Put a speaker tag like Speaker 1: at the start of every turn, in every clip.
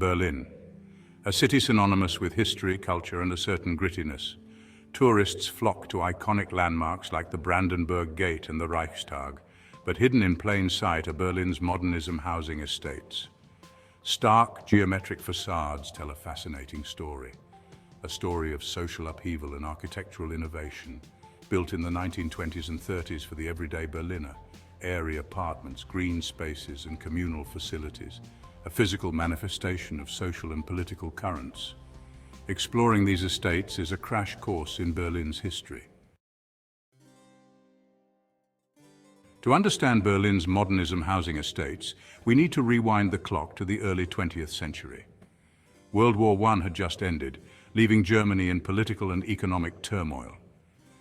Speaker 1: Berlin, a city synonymous with history, culture, and a certain grittiness. Tourists flock to iconic landmarks like the Brandenburg Gate and the Reichstag, but hidden in plain sight are Berlin's modernism housing estates. Stark, geometric facades tell a fascinating story, a story of social upheaval and architectural innovation, built in the 1920s and 30s for the everyday Berliner. Airy apartments, green spaces, and communal facilities, a physical manifestation of social and political currents. Exploring these estates is a crash course in Berlin's history. To understand Berlin's modernism housing estates, we need to rewind the clock to the early 20th century. World War I had just ended, leaving Germany in political and economic turmoil.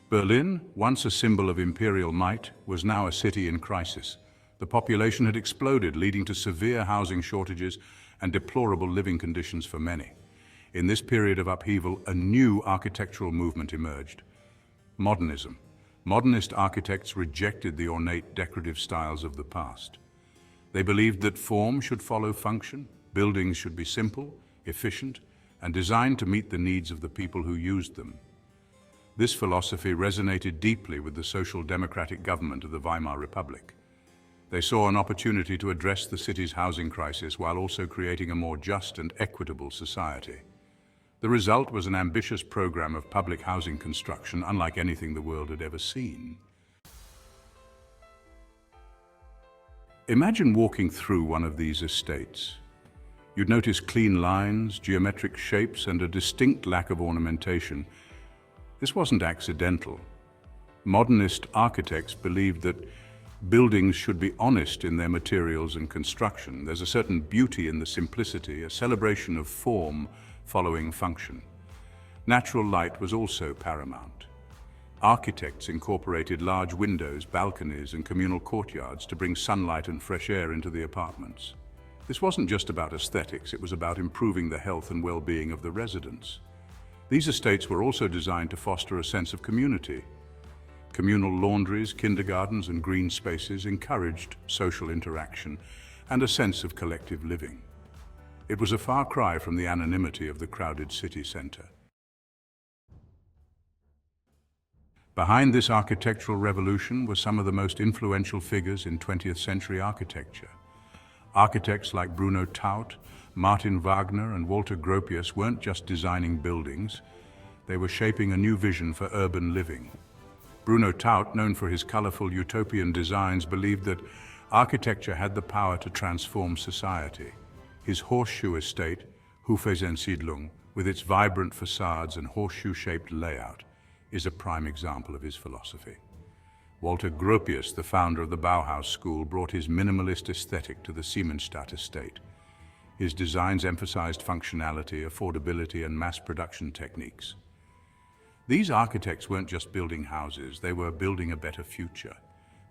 Speaker 1: Berlin, once a symbol of imperial might, was now a city in crisis. The population had exploded, leading to severe housing shortages and deplorable living conditions for many. In this period of upheaval, a new architectural movement emerged: modernism. Modernist architects rejected the ornate, decorative styles of the past. They believed that form should follow function, buildings should be simple, efficient, and designed to meet the needs of the people who used them. This philosophy resonated deeply with the social democratic government of the Weimar Republic. They saw an opportunity to address the city's housing crisis while also creating a more just and equitable society. The result was an ambitious program of public housing construction unlike anything the world had ever seen. Imagine walking through one of these estates. You'd notice clean lines, geometric shapes, and a distinct lack of ornamentation. This wasn't accidental. Modernist architects believed that buildings should be honest in their materials and construction. There's a certain beauty in the simplicity, a celebration of form following function. Natural light was also paramount. Architects incorporated large windows, balconies, and communal courtyards to bring sunlight and fresh air into the apartments. This wasn't just about aesthetics, it was about improving the health and well-being of the residents. These estates were also designed to foster a sense of community. Communal laundries, kindergartens, and green spaces encouraged social interaction and a sense of collective living. It was a far cry from the anonymity of the crowded city center. Behind this architectural revolution were some of the most influential figures in 20th century architecture. Architects like Bruno Taut, Martin Wagner, and Walter Gropius weren't just designing buildings, they were shaping a new vision for urban living. Bruno Taut, known for his colorful utopian designs, believed that architecture had the power to transform society. His horseshoe estate, Hufeisensiedlung, with its vibrant facades and horseshoe-shaped layout, is a prime example of his philosophy. Walter Gropius, the founder of the Bauhaus school, brought his minimalist aesthetic to the Siemensstadt estate. His designs emphasized functionality, affordability, and mass production techniques. These architects weren't just building houses, they were building a better future.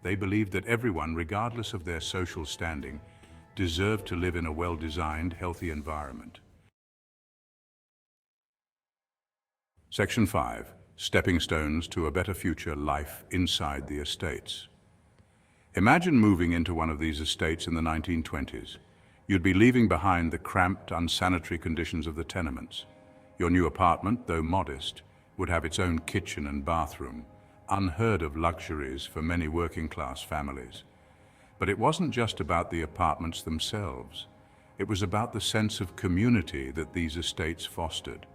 Speaker 1: They believed that everyone, regardless of their social standing, deserved to live in a well-designed, healthy environment. Section 5. Stepping stones to a better future: life inside the estates. Imagine moving into one of these estates in the 1920s. You'd be leaving behind the cramped, unsanitary conditions of the tenements. Your new apartment, though modest, would have its own kitchen and bathroom, unheard of luxuries for many working-class families. But it wasn't just about the apartments themselves. It was about the sense of community that these estates fostered.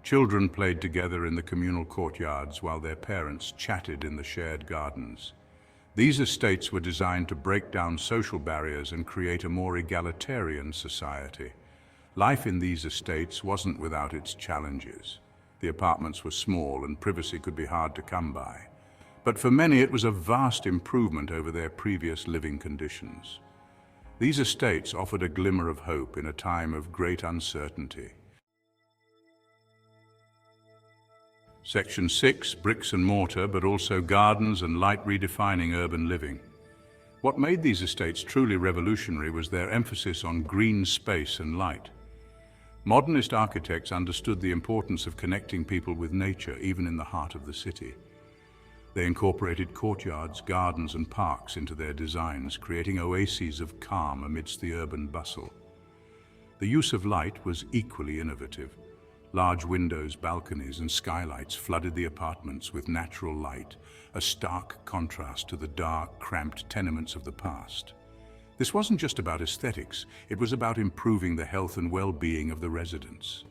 Speaker 1: Children played together in the communal courtyards while their parents chatted in the shared gardens. These estates were designed to break down social barriers and create a more egalitarian society. Life in these estates wasn't without its challenges. The apartments were small and privacy could be hard to come by. But for many it was a vast improvement over their previous living conditions. These estates offered a glimmer of hope in a time of great uncertainty. Section 6, bricks and mortar, but also gardens and light redefining urban living. What made these estates truly revolutionary was their emphasis on green space and light. Modernist architects understood the importance of connecting people with nature, even in the heart of the city. They incorporated courtyards, gardens, and parks into their designs, creating oases of calm amidst the urban bustle. The use of light was equally innovative. Large windows, balconies, and skylights flooded the apartments with natural light, a stark contrast to the dark, cramped tenements of the past. This wasn't just about aesthetics, it was about improving the health and well-being of the residents.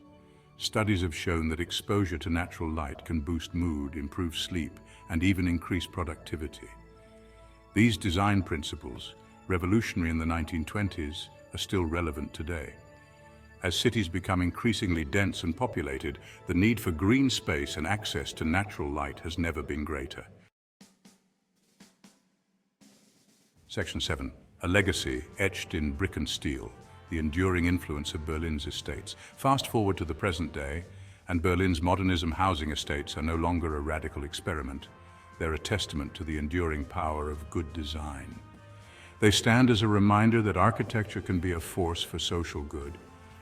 Speaker 1: Studies have shown that exposure to natural light can boost mood, improve sleep, and even increase productivity. These design principles, revolutionary in the 1920s, are still relevant today. As cities become increasingly dense and populated, the need for green space and access to natural light has never been greater. Section 7. A legacy etched in brick and steel, the enduring influence of Berlin's estates. Fast forward to the present day, and Berlin's modernism housing estates are no longer a radical experiment. They're a testament to the enduring power of good design. They stand as a reminder that architecture can be a force for social good,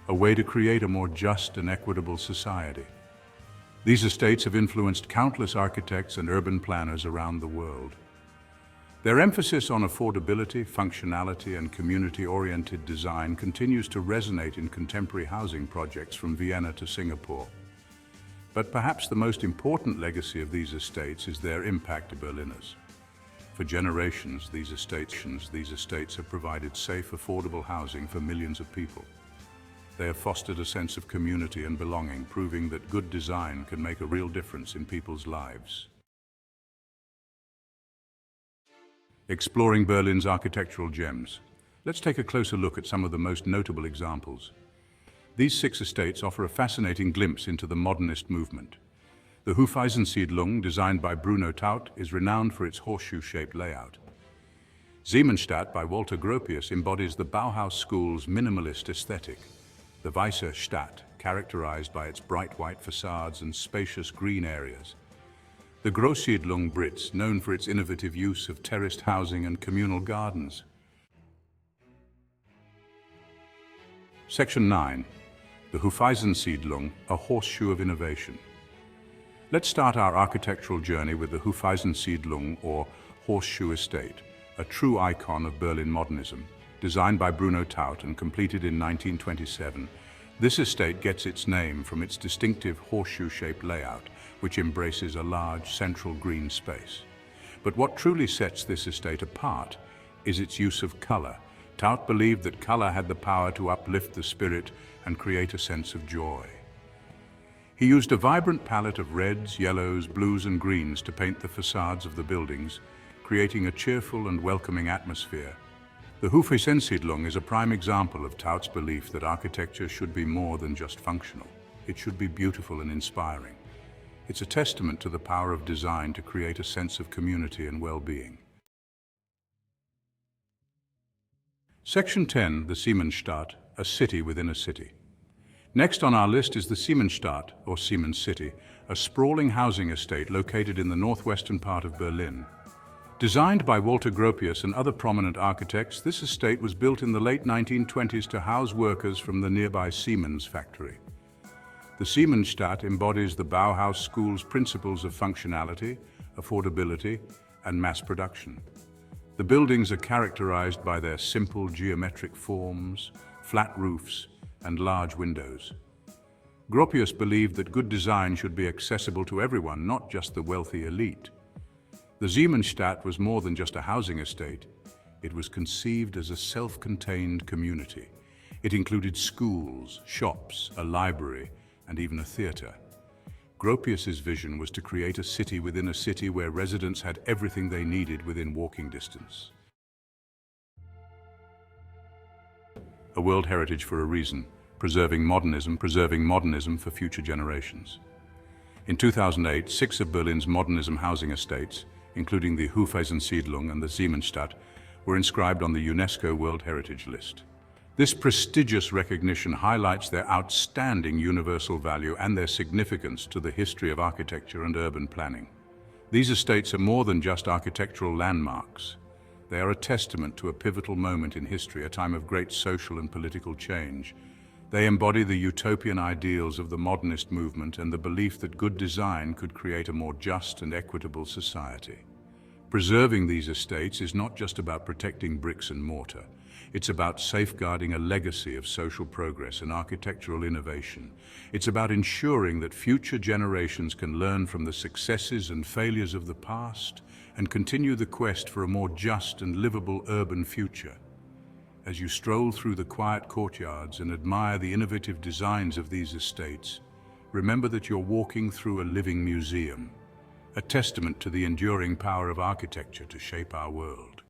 Speaker 1: a way to create a more just and equitable society. These estates have influenced countless architects and urban planners around the world. Their emphasis on affordability, functionality, and community-oriented design continues to resonate in contemporary housing projects from Vienna to Singapore. But perhaps the most important legacy of these estates is their impact to Berliners. For generations, these estates have provided safe, affordable housing for millions of people. They have fostered a sense of community and belonging, proving that good design can make a real difference in people's lives. Exploring Berlin's architectural gems, let's take a closer look at some of the most notable examples. These 6 estates offer a fascinating glimpse into the modernist movement. The Hofeisensiedlung, designed by Bruno Taut, is renowned for its horseshoe-shaped layout. Siemensstadt by Walter Gropius embodies the Bauhaus school's minimalist aesthetic. The Weiße Stadt, characterized by its bright white facades and spacious green areas. The Großsiedlung Brits, known for its innovative use of terraced housing and communal gardens. Section 9. The Hofeisensiedlung, A Horseshoe of Innovation. Let's start our architectural journey with the Hofeisensiedlung, or Horseshoe Estate, a true icon of Berlin modernism. Designed by Bruno Taut and completed in 1927, this estate gets its name from its distinctive horseshoe-shaped layout, which embraces a large central green space. But what truly sets this estate apart is its use of color. Taut believed that color had the power to uplift the spirit and create a sense of joy. He used a vibrant palette of reds, yellows, blues, and greens to paint the facades of the buildings, creating a cheerful and welcoming atmosphere. The Hofeisensiedlung is a prime example of Taut's belief that architecture should be more than just functional. It should be beautiful and inspiring. It's a testament to the power of design to create a sense of community and well-being. Section 10, the Siemensstadt, a city within a city. Next on our list is the Siemensstadt, or Siemens City, a sprawling housing estate located in the northwestern part of Berlin. Designed by Walter Gropius and other prominent architects, this estate was built in the late 1920s to house workers from the nearby Siemens factory. The Siemensstadt embodies the Bauhaus school's principles of functionality, affordability, and mass production. The buildings are characterized by their simple geometric forms, flat roofs, and large windows. Gropius believed that good design should be accessible to everyone, not just the wealthy elite. The Siemensstadt was more than just a housing estate. It was conceived as a self-contained community. It included schools, shops, a library, and even a theater. Gropius's vision was to create a city within a city where residents had everything they needed within walking distance. A World Heritage for a reason, preserving modernism for future generations. In 2008, 6 of Berlin's modernism housing estates, including the Hofeisensiedlung and the Siemensstadt, were inscribed on the UNESCO World Heritage List. This prestigious recognition highlights their outstanding universal value and their significance to the history of architecture and urban planning. These estates are more than just architectural landmarks. They are a testament to a pivotal moment in history, a time of great social and political change. They embody the utopian ideals of the modernist movement and the belief that good design could create a more just and equitable society. Preserving these estates is not just about protecting bricks and mortar. It's about safeguarding a legacy of social progress and architectural innovation. It's about ensuring that future generations can learn from the successes and failures of the past and continue the quest for a more just and livable urban future. As you stroll through the quiet courtyards and admire the innovative designs of these estates, remember that you're walking through a living museum, a testament to the enduring power of architecture to shape our world.